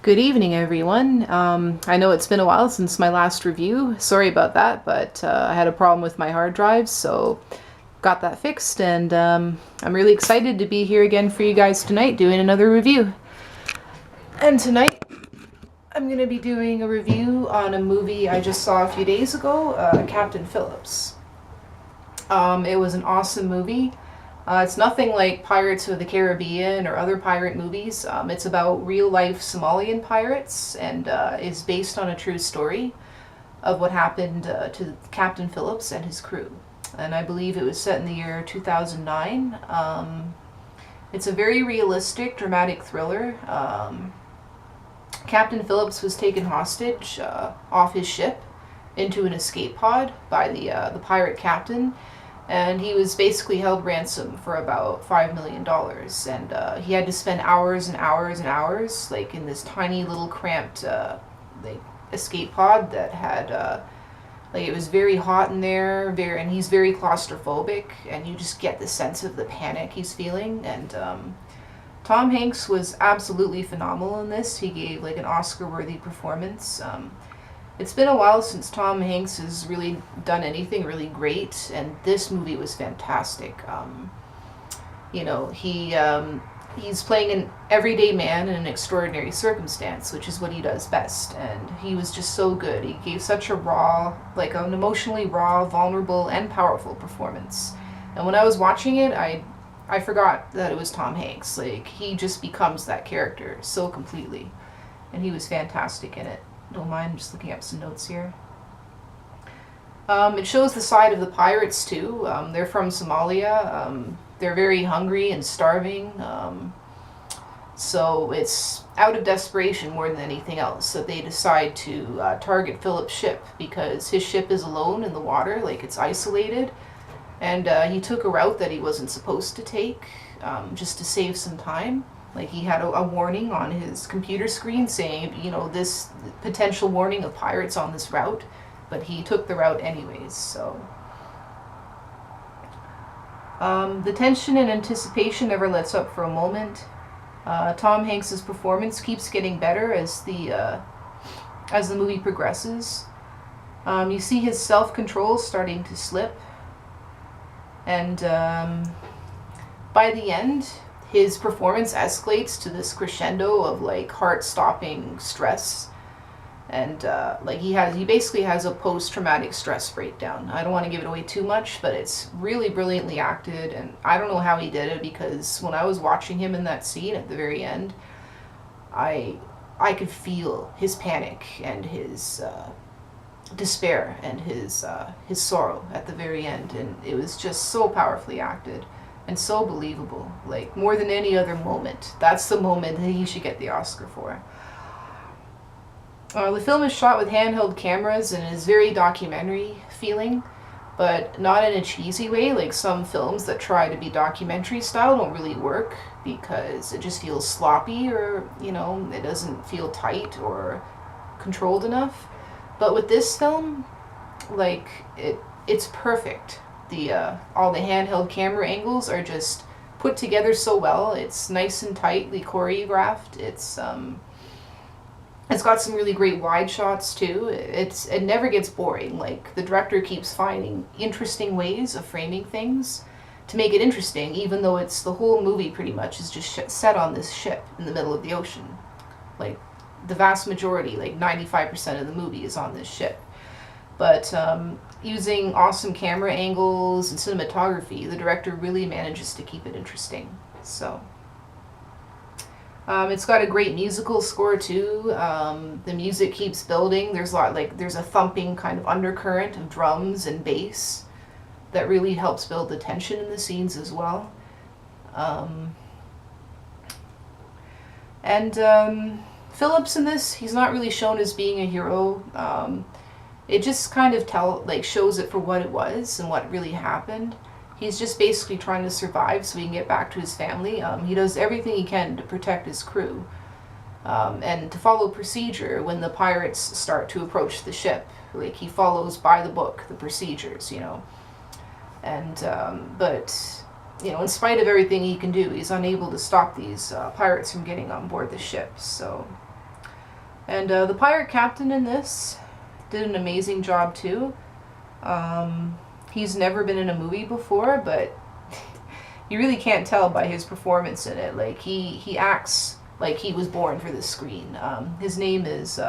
Good evening, everyone. I know it's been a while since my last review. Sorry about that, but I had a problem with my hard drive, so got that fixed, and I'm really excited to be here again for you guys tonight doing another review. And tonight, I'm going to be doing a review on a movie I just saw a few days ago, Captain Phillips. It was an awesome movie. It's nothing like Pirates of the Caribbean or other pirate movies. It's about real-life Somalian pirates and is based on a true story of what happened to Captain Phillips and his crew. And I believe it was set in the year 2009. It's a very realistic, dramatic thriller. Captain Phillips was taken hostage off his ship into an escape pod by the pirate captain. And he was basically held ransom for about $5 million. And he had to spend hours and hours and hours, like, in this tiny little cramped escape pod that had, it was very hot in there, and he's very claustrophobic, and you just get the sense of the panic he's feeling. And Tom Hanks was absolutely phenomenal in this. He gave, an Oscar-worthy performance. It's been a while since Tom Hanks has really done anything really great, and this movie was fantastic. He's playing an everyday man in an extraordinary circumstance, which is what he does best, and he was just so good. He gave such a raw, an emotionally raw, vulnerable, and powerful performance. And when I was watching it, I forgot that it was Tom Hanks. He just becomes that character so completely, and he was fantastic in it. Don't mind, just looking up some notes here. It shows the side of the pirates too. They're from Somalia. They're very hungry and starving. So it's out of desperation more than anything else that they decide to target Phillips' ship, because his ship is alone in the water, it's isolated. And he took a route that he wasn't supposed to take, just to save some time. He had a warning on his computer screen saying, this potential warning of pirates on this route, but he took the route anyways, so. The tension and anticipation never lets up for a moment. Tom Hanks' performance keeps getting better as the movie progresses. You see his self-control starting to slip, and by the end, his performance escalates to this crescendo of heart-stopping stress, and he basically has a post-traumatic stress breakdown. I don't want to give it away too much, but it's really brilliantly acted, and I don't know how he did it, because when I was watching him in that scene at the very end, I could feel his panic and his despair and his sorrow at the very end, and it was just so powerfully acted. And so believable, more than any other moment. That's the moment that he should get the Oscar for. The film is shot with handheld cameras and is very documentary feeling, but not in a cheesy way. Some films that try to be documentary style don't really work, because it just feels sloppy, or, it doesn't feel tight or controlled enough. But with this film, it's perfect. All the handheld camera angles are just put together so well. It's nice and tightly choreographed. It's got some really great wide shots too. It never gets boring. The director keeps finding interesting ways of framing things to make it interesting, even though the whole movie pretty much is just set on this ship in the middle of the ocean. The vast majority, 95% of the movie is on this ship. But using awesome camera angles and cinematography, the director really manages to keep it interesting. So, it's got a great musical score too. The music keeps building. There's a thumping kind of undercurrent of drums and bass that really helps build the tension in the scenes as well. Phillips in this, he's not really shown as being a hero. It just kind of shows it for what it was and what really happened. He's just basically trying to survive so he can get back to his family. He does everything he can to protect his crew, and to follow procedure when the pirates start to approach the ship. He follows by the book, the procedures, And, but, in spite of everything he can do, he's unable to stop these pirates from getting on board the ship, so. And the pirate captain in this did an amazing job too. He's never been in a movie before, but you really can't tell by his performance in it. Like he acts like he was born for the screen. His name is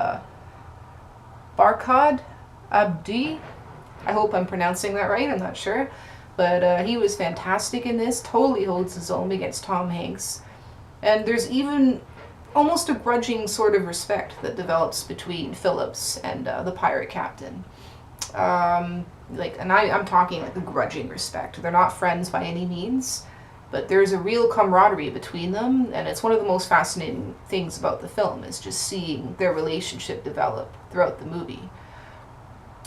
Barkhad Abdi. I hope I'm pronouncing that right. I'm not sure, but he was fantastic in this. Totally holds his own against Tom Hanks, and there's even almost a grudging sort of respect that develops between Phillips and the pirate captain. I'm talking like a grudging respect. They're not friends by any means, but there's a real camaraderie between them, and it's one of the most fascinating things about the film is just seeing their relationship develop throughout the movie.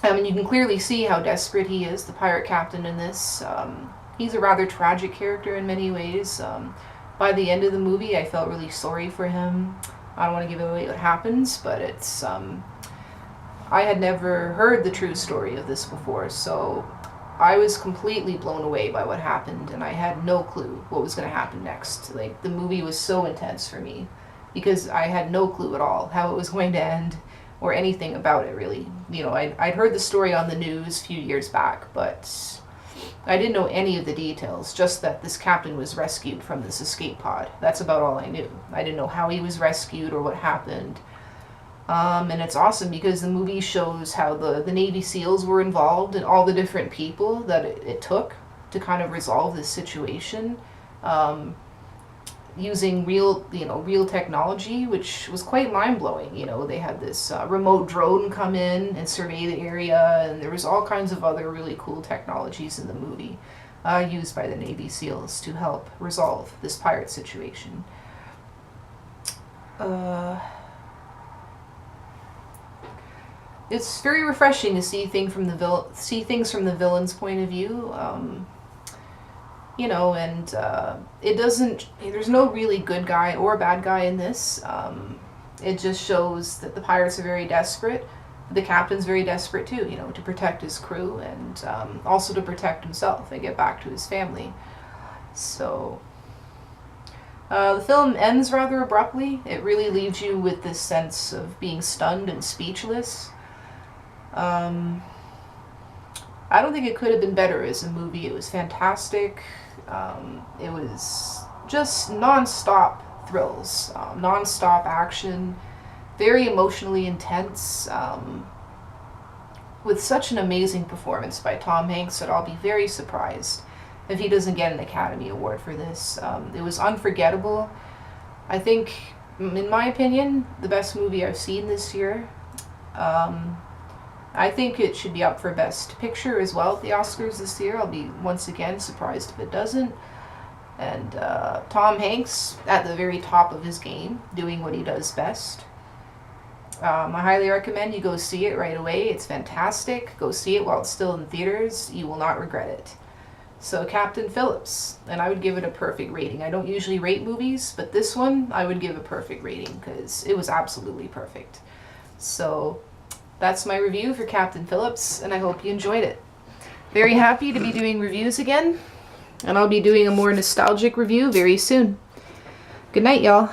You can clearly see how desperate he is, the pirate captain in this. He's a rather tragic character in many ways. By the end of the movie, I felt really sorry for him. I don't want to give away what happens, but it's I had never heard the true story of this before, so I was completely blown away by what happened, and I had no clue what was going to happen next. Like, the movie was so intense for me because I had no clue at all how it was going to end or anything about it, really. You know, I'd heard the story on the news a few years back, but I didn't know any of the details, just that this captain was rescued from this escape pod. That's about all I knew. I didn't know how he was rescued or what happened. And it's awesome because the movie shows how the Navy SEALs were involved and all the different people that it took to kind of resolve this situation, using real technology, which was quite mind-blowing. You know, they had this remote drone come in and survey the area, and there was all kinds of other really cool technologies in the movie used by the Navy SEALs to help resolve this pirate situation. It's very refreshing to see things from the villain's point of view. It doesn't. There's no really good guy or bad guy in this. It just shows that the pirates are very desperate. The captain's very desperate too, you know, to protect his crew and also to protect himself and get back to his family. So the film ends rather abruptly. It really leaves you with this sense of being stunned and speechless. I don't think it could have been better as a movie. It was fantastic. It was just non-stop thrills, non-stop action, very emotionally intense, with such an amazing performance by Tom Hanks that I'll be very surprised if he doesn't get an Academy Award for this. It was unforgettable. I think, in my opinion, the best movie I've seen this year. I think it should be up for Best Picture as well at the Oscars this year. I'll be once again surprised if it doesn't. And Tom Hanks at the very top of his game, doing what he does best. I highly recommend you go see it right away. It's fantastic. Go see it while it's still in theaters. You will not regret it. So Captain Phillips, and I would give it a perfect rating. I don't usually rate movies, but this one I would give a perfect rating because it was absolutely perfect. So that's my review for Captain Phillips, and I hope you enjoyed it. Very happy to be doing reviews again, and I'll be doing a more nostalgic review very soon. Good night, y'all.